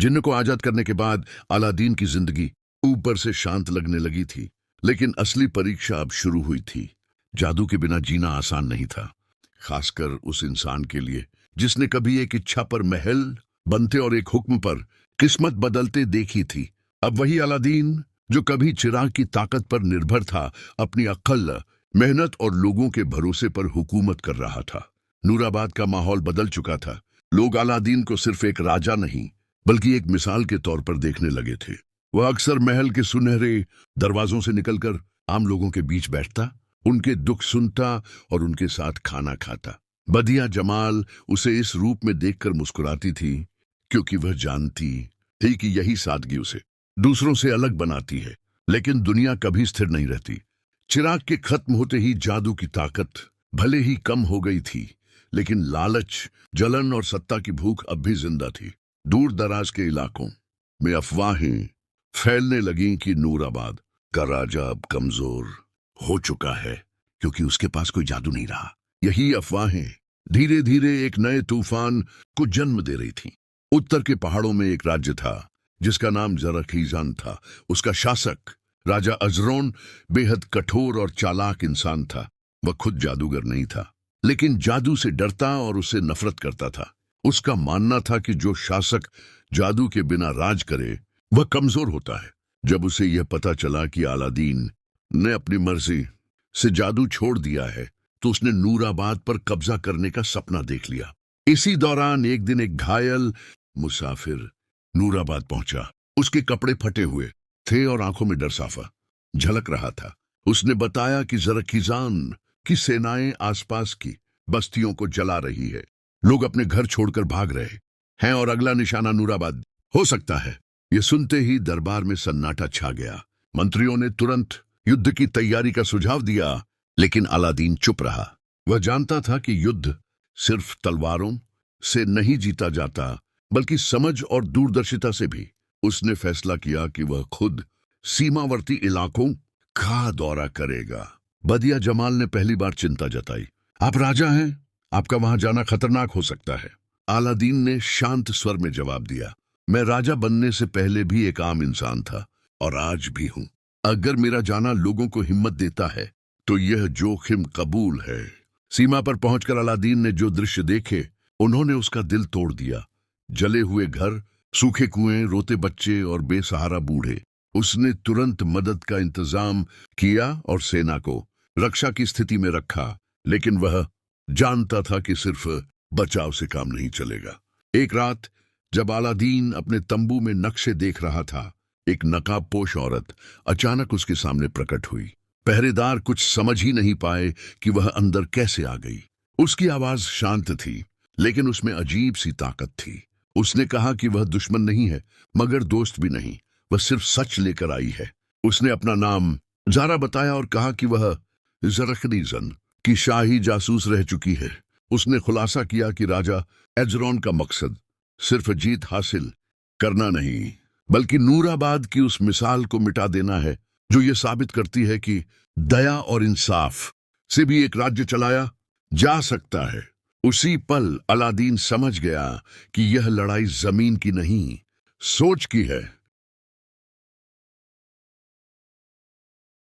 जिन्न को आजाद करने के बाद अलादीन की जिंदगी ऊपर से शांत लगने लगी थी, लेकिन असली परीक्षा अब शुरू हुई थी। जादू के बिना जीना आसान नहीं था, खासकर उस इंसान के लिए जिसने कभी एक इच्छा पर महल बनते और एक हुक्म पर किस्मत बदलते देखी थी। अब वही अलादीन जो कभी चिराग की ताकत पर निर्भर था, अपनी अक्ल, मेहनत और लोगों के भरोसे पर हुकूमत कर रहा था। नूराबाद का माहौल बदल चुका था। लोग अलादीन को सिर्फ एक राजा नहीं, बल्कि एक मिसाल के तौर पर देखने लगे थे। वह अक्सर महल के सुनहरे दरवाजों से निकलकर आम लोगों के बीच बैठता, उनके दुख सुनता और उनके साथ खाना खाता। बदिया जमाल उसे इस रूप में देखकर मुस्कुराती थी, क्योंकि वह जानती थी कि यही सादगी उसे दूसरों से अलग बनाती है। लेकिन दुनिया कभी स्थिर नहीं रहती। चिराग के खत्म होते ही जादू की ताकत भले ही कम हो गई थी, लेकिन लालच, जलन और सत्ता की भूख अब भी जिंदा थी। दूर दराज के इलाकों में अफवाहें फैलने लगीं कि नूराबाद का राजा अब कमजोर हो चुका है, क्योंकि उसके पास कोई जादू नहीं रहा। यही अफवाहें धीरे धीरे एक नए तूफान को जन्म दे रही थीं। उत्तर के पहाड़ों में एक राज्य था जिसका नाम जरखीजान था। उसका शासक राजा अजरोन बेहद कठोर और चालाक इंसान था। वह खुद जादूगर नहीं था, लेकिन जादू से डरता और उससे नफरत करता था। उसका मानना था कि जो शासक जादू के बिना राज करे वह कमजोर होता है। जब उसे यह पता चला कि अलादीन ने अपनी मर्जी से जादू छोड़ दिया है, तो उसने नूराबाद पर कब्जा करने का सपना देख लिया। इसी दौरान एक दिन एक घायल मुसाफिर नूराबाद पहुंचा। उसके कपड़े फटे हुए थे और आंखों में डर साफा झलक रहा था। उसने बताया कि जरखीजान की सेनाएं आसपास की बस्तियों को जला रही है। लोग अपने घर छोड़कर भाग रहे हैं और अगला निशाना नूराबाद हो सकता है। यह सुनते ही दरबार में सन्नाटा छा गया। मंत्रियों ने तुरंत युद्ध की तैयारी का सुझाव दिया, लेकिन अलादीन चुप रहा। वह जानता था कि युद्ध सिर्फ तलवारों से नहीं जीता जाता, बल्कि समझ और दूरदर्शिता से भी। उसने फैसला किया कि वह खुद सीमावर्ती इलाकों का दौरा करेगा। बदिया जमाल ने पहली बार चिंता जताई। आप राजा हैं, आपका वहां जाना खतरनाक हो सकता है। अलादीन ने शांत स्वर में जवाब दिया, मैं राजा बनने से पहले भी एक आम इंसान था और आज भी हूं। अगर मेरा जाना लोगों को हिम्मत देता है, तो यह जोखिम कबूल है। सीमा पर पहुंचकर अलादीन ने जो दृश्य देखे, उन्होंने उसका दिल तोड़ दिया। जले हुए घर, सूखे कुएं, रोते बच्चे और बेसहारा बूढ़े। उसने तुरंत मदद का इंतजाम किया और सेना को रक्षा की स्थिति में रखा, लेकिन वह जानता था कि सिर्फ बचाव से काम नहीं चलेगा। एक रात जब अलादीन अपने तंबू में नक्शे देख रहा था, एक नकाबपोश औरत अचानक उसके सामने प्रकट हुई। पहरेदार कुछ समझ ही नहीं पाए कि वह अंदर कैसे आ गई। उसकी आवाज शांत थी, लेकिन उसमें अजीब सी ताकत थी। उसने कहा कि वह दुश्मन नहीं है, मगर दोस्त भी नहीं। वह सिर्फ सच लेकर आई है। उसने अपना नाम जारा बताया और कहा कि वह जरखीजान की शाही जासूस रह चुकी है। उसने खुलासा किया कि राजा एजरोन का मकसद सिर्फ जीत हासिल करना नहीं, बल्कि नूराबाद की उस मिसाल को मिटा देना है जो ये साबित करती है कि दया और इंसाफ से भी एक राज्य चलाया जा सकता है। उसी पल अलादीन समझ गया कि यह लड़ाई जमीन की नहीं, सोच की है।